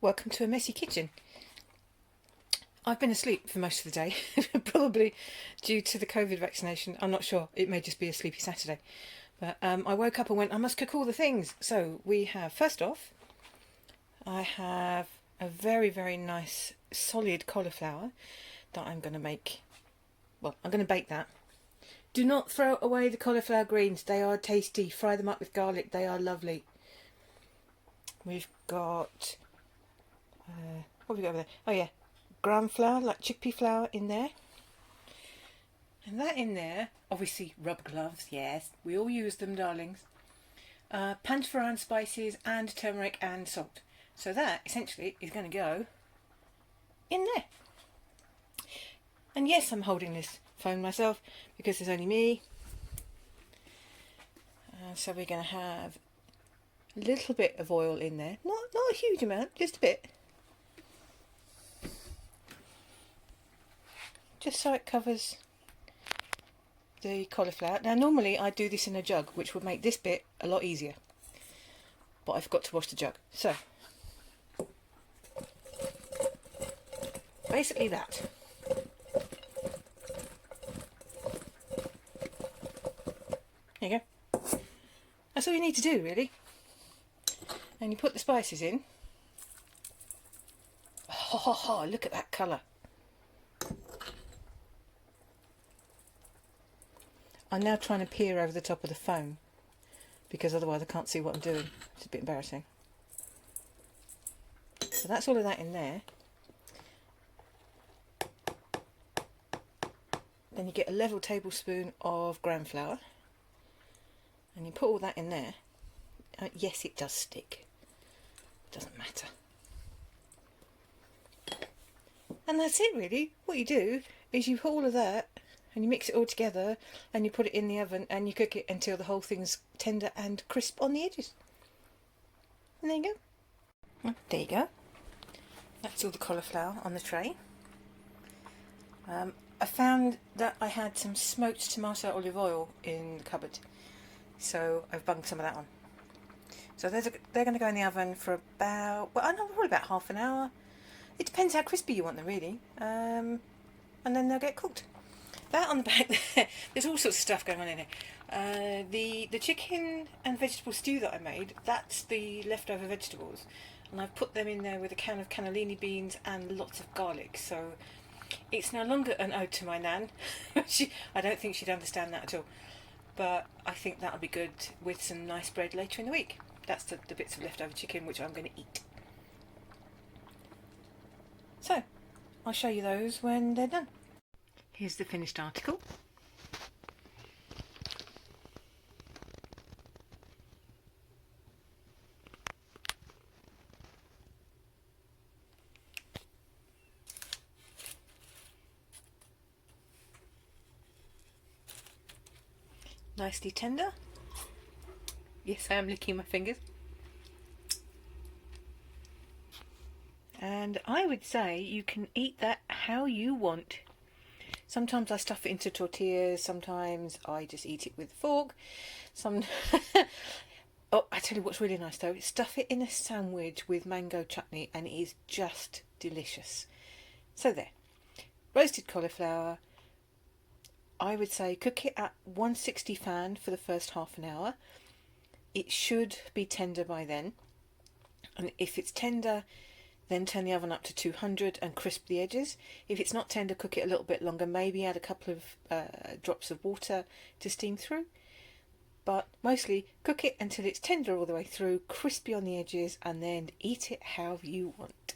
Welcome to a messy kitchen. I've been asleep for most of the day, probably due to the COVID vaccination. I'm not sure, it may just be a sleepy Saturday. But I woke up and went, I must cook all the things. So we have, first off, I have a very, very nice solid cauliflower that I'm going to make. Well, I'm going to bake that. Do not throw away the cauliflower greens. They are tasty. Fry them up with garlic. They are lovely. We've got... what have we got over there? Oh yeah, gram flour, like chickpea flour in there. And that in there, obviously rubber gloves, yes, we all use them, darlings. Panch Phoron spices and turmeric and salt. So that essentially is going to go in there. And yes, I'm holding this phone myself because there's only me. So we're going to have a little bit of oil in there. Not a huge amount, just a bit. Just so it covers the cauliflower. Now normally I do this in a jug, which would make this bit a lot easier, but I forgot to wash the jug. So basically that. There you go. That's all you need to do, really. And you put the spices in. Oh, look at that colour. I'm now trying to peer over the top of the phone because otherwise I can't see what I'm doing. It's a bit embarrassing. So that's all of that in there. Then you get a level tablespoon of gram flour and you put all that in there. Yes, it does stick. It doesn't matter. And that's it really. What you do is you put all of that and you mix it all together and you put it in the oven and you cook it until the whole thing's tender and crisp on the edges. And there you go. There you go. That's all the cauliflower on the tray. I found that I had some smoked tomato olive oil in the cupboard, so I've bunged some of that on. So they're going to go in the oven for about, well, I don't know, probably about half an hour. It depends how crispy you want them, really. And then they'll get cooked. That on the back there, there's all sorts of stuff going on in it. The chicken and vegetable stew that I made, that's the leftover vegetables. And I've put them in there with a can of cannellini beans and lots of garlic. So it's no longer an ode to my nan. I don't think she'd understand that at all. But I think that'll be good with some nice bread later in the week. That's the bits of leftover chicken which I'm going to eat. So, I'll show you those when they're done. Here's the finished article. Nicely tender. Yes, I am licking my fingers. And I would say you can eat that how you want. Sometimes I stuff it into tortillas, sometimes I just eat it with a fork. Oh, I tell you what's really nice though, stuff it in a sandwich with mango chutney and it is just delicious. So there, roasted cauliflower. I would say cook it at 160 fan for the first half an hour. It should be tender by then. And if it's tender, then turn the oven up to 200 and crisp the edges. If it's not tender, cook it a little bit longer. Maybe add a couple of drops of water to steam through. But mostly cook it until it's tender all the way through, crispy on the edges, and then eat it how you want.